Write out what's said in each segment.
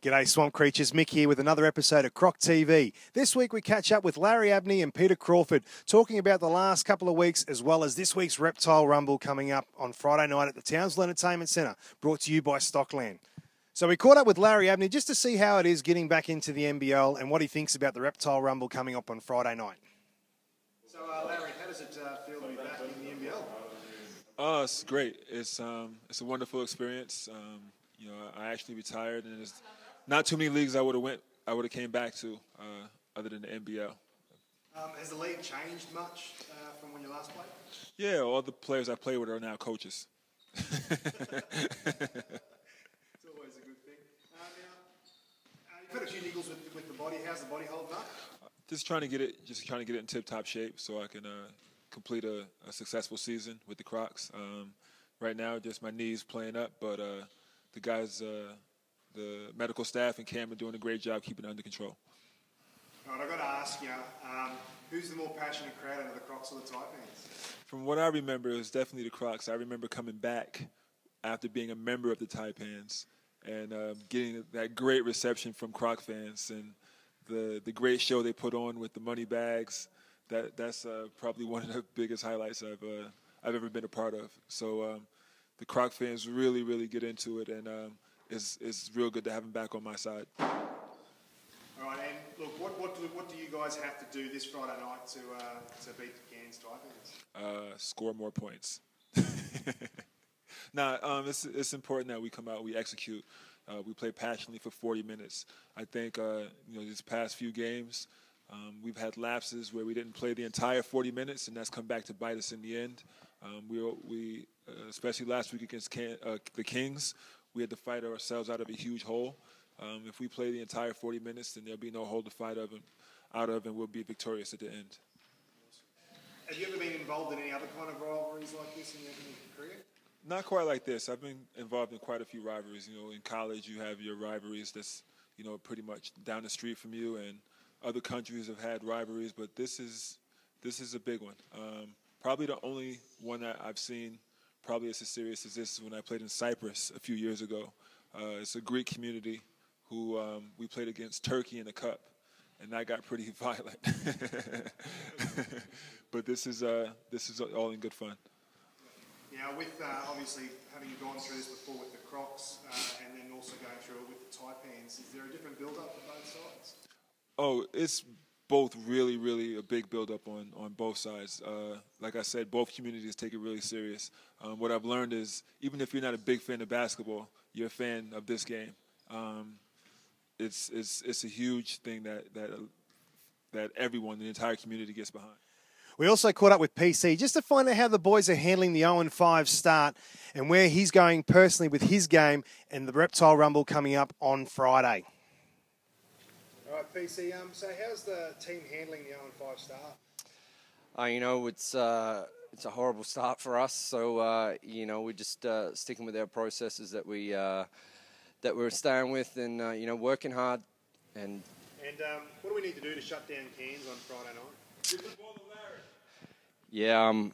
G'day Swamp Creatures, Mick here with another episode of CrocTV. This week we catch up with Larry Abney and Peter Crawford, talking about the last couple of weeks as well as this week's Reptile Rumble coming up on Friday night at the Townsville Entertainment Centre, brought to you by Stockland. So we caught up with Larry Abney just to see how it is getting back into the NBL and what he thinks about the Reptile Rumble coming up on Friday night. So Larry, how does it feel to be back in the NBL? Oh, it's great. It's a wonderful experience. I actually retired, and there's not too many leagues I would have came back to other than the NBL. Has the league changed much from when you last played? Yeah, all the players I play with are now coaches. It's always a good thing. You've had a few niggles with the body. How's the body holding up? Just trying to get it in tip-top shape so I can complete a successful season with the Crocs. Right now, just my knees playing up, but the guys, the medical staff and Cam are doing a great job keeping it under control. All right, I've got to ask you, who's the more passionate crowd out of the Crocs or the Taipans? From what I remember, it was definitely the Crocs. I remember coming back after being a member of the Taipans and getting that great reception from Croc fans and the great show they put on with the money bags. That's probably one of the biggest highlights I've ever been a part of. So the Croc fans really, really get into it, and it's real good to have them back on my side. All right, and look, what do you guys have to do this Friday night to beat the Cairns Taipans? Score more points. It's important that we come out, we execute, we play passionately for 40 minutes. I think these past few games, we've had lapses where we didn't play the entire 40 minutes, and that's come back to bite us in the end. We especially last week against the Kings, we had to fight ourselves out of a huge hole. If we play the entire 40 minutes, then there'll be no hole to fight out of, and we'll be victorious at the end. Have you ever been involved in any other kind of rivalries like this in your career? Not quite like this. I've been involved in quite a few rivalries. In college you have your rivalries that's, pretty much down the street from you, and other countries have had rivalries, but this is a big one. Probably the only one that I've seen probably as serious as this is when I played in Cyprus a few years ago. It's a Greek community who we played against Turkey in a cup, and that got pretty violent. But this is all in good fun. Now, with obviously having gone through this before with the Crocs and then also going through it with the Taipans, is there a different build-up for both sides? Oh, it's both really, really a big build-up on both sides. Like I said, both communities take it really serious. What I've learned is even if you're not a big fan of basketball, you're a fan of this game. It's a huge thing that everyone, the entire community, gets behind. We also caught up with PC just to find out how the boys are handling the 0-5 start and where he's going personally with his game and the Reptile Rumble coming up on Friday. All right, PC, so how's the team handling the 0-5 start? It's a horrible start for us, so we're just sticking with our processes that we're staying with and working hard. And what do we need to do to shut down Cairns on Friday night? Give the ball to Larry. Yeah,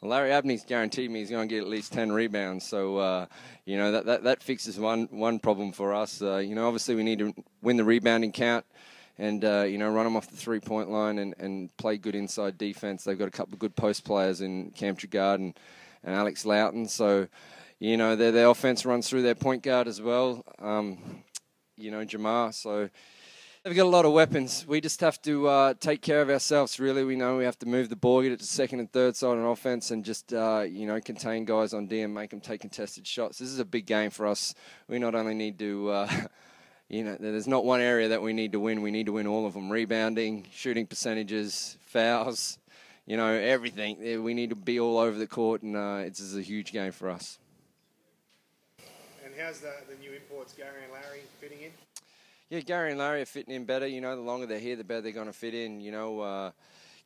Larry Abney's guaranteed me he's going to get at least 10 rebounds, so that fixes one problem for us. Obviously we need to win the rebounding count and run them off the three-point line and play good inside defense. They've got a couple of good post players in Cam Trigard and Alex Loughton, so their offense runs through their point guard as well. Jamar, so they've got a lot of weapons. We just have to take care of ourselves, really. We know we have to move the ball, get it to second and third side on offense, and just, contain guys on D and make them take contested shots. This is a big game for us. We not only need to, there's not one area that we need to win. We need to win all of them. Rebounding, shooting percentages, fouls, everything. We need to be all over the court, and this is a huge game for us. And how's the new imports, Gary and Larry, fitting in? Yeah, Gary and Larry are fitting in better. The longer they're here, the better they're going to fit in.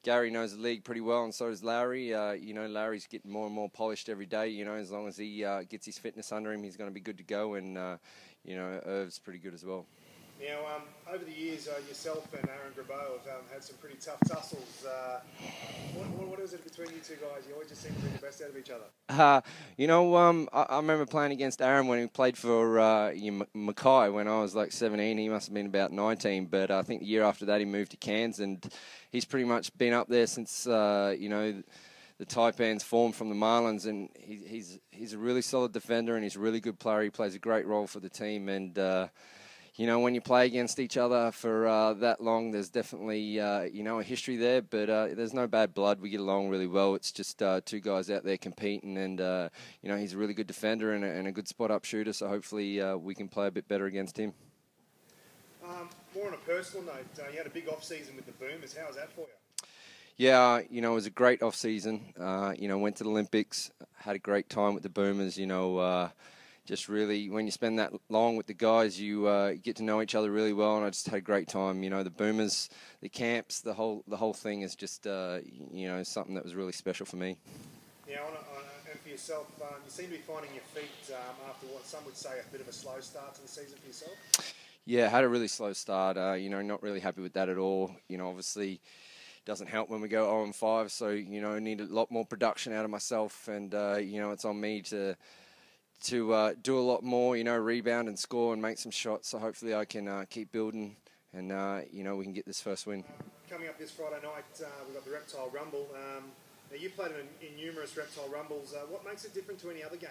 Gary knows the league pretty well, and so does Larry. Larry's getting more and more polished every day. As long as he gets his fitness under him, he's going to be good to go. And, Irv's pretty good as well. Now, over the years, yourself and Aaron Grabeau have had some pretty tough tussles. What is it between you two guys? You always just seem to bring the best out of each other. I remember playing against Aaron when he played for Mackay when I was like 17. He must have been about 19. But I think the year after that he moved to Cairns, and he's pretty much been up there since, the Taipans formed from the Marlins, and he's a really solid defender, and he's a really good player. He plays a great role for the team, and when you play against each other for that long, there's definitely a history there, but there's no bad blood. We get along really well. It's just two guys out there competing, and he's a really good defender and a good spot-up shooter, so hopefully we can play a bit better against him. More on a personal note, you had a big off-season with the Boomers. How was that for you? Yeah, it was a great off-season. Went to the Olympics, had a great time with the Boomers. Just really, when you spend that long with the guys, you get to know each other really well, and I just had a great time. The Boomers, the camps, the whole thing is just something that was really special for me. Now, and for yourself, you seem to be finding your feet after what some would say a bit of a slow start to the season for yourself. Yeah, had a really slow start. Not really happy with that at all. Obviously doesn't help when we go 0-5, so need a lot more production out of myself, and it's on me to do a lot more, rebound and score and make some shots. So hopefully I can keep building, and we can get this first win. Coming up this Friday night, we've got the Reptile Rumble. Now you played in numerous Reptile Rumbles. What makes it different to any other game?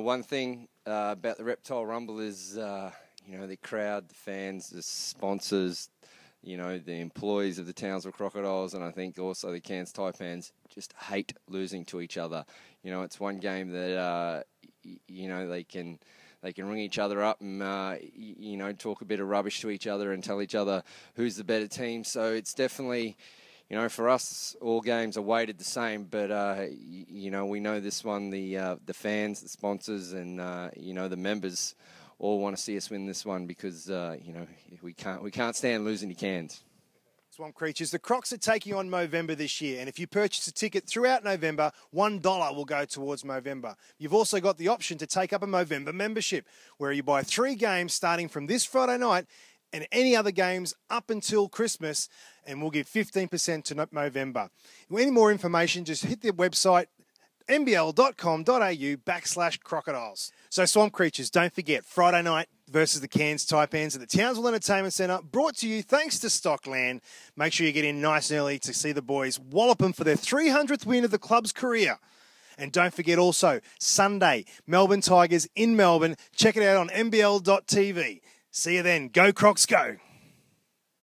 One thing about the Reptile Rumble is the crowd, the fans, the sponsors, the employees of the Townsville Crocodiles, and I think also the Cairns Taipans just hate losing to each other. It's one game that they can ring each other up and talk a bit of rubbish to each other and tell each other who's the better team. So it's definitely, for us, all games are weighted the same, but we know this one, the fans, the sponsors, and the members all want to see us win this one because we can't stand losing to Cairns. Swamp Creatures, the Crocs are taking on Movember this year, and if you purchase a ticket throughout November, $1 will go towards Movember. You've also got the option to take up a Movember membership, where you buy 3 games starting from this Friday night and any other games up until Christmas, and we'll give 15% to Movember. Any more information, just hit the website nbl.com.au/crocodiles. So Swamp Creatures, don't forget, Friday night versus the Cairns Taipans at the Townsville Entertainment Centre, brought to you thanks to Stockland. Make sure you get in nice and early to see the boys wallop them for their 300th win of the club's career. And don't forget also, Sunday, Melbourne Tigers in Melbourne. Check it out on nbl.tv. See you then. Go Crocs, go.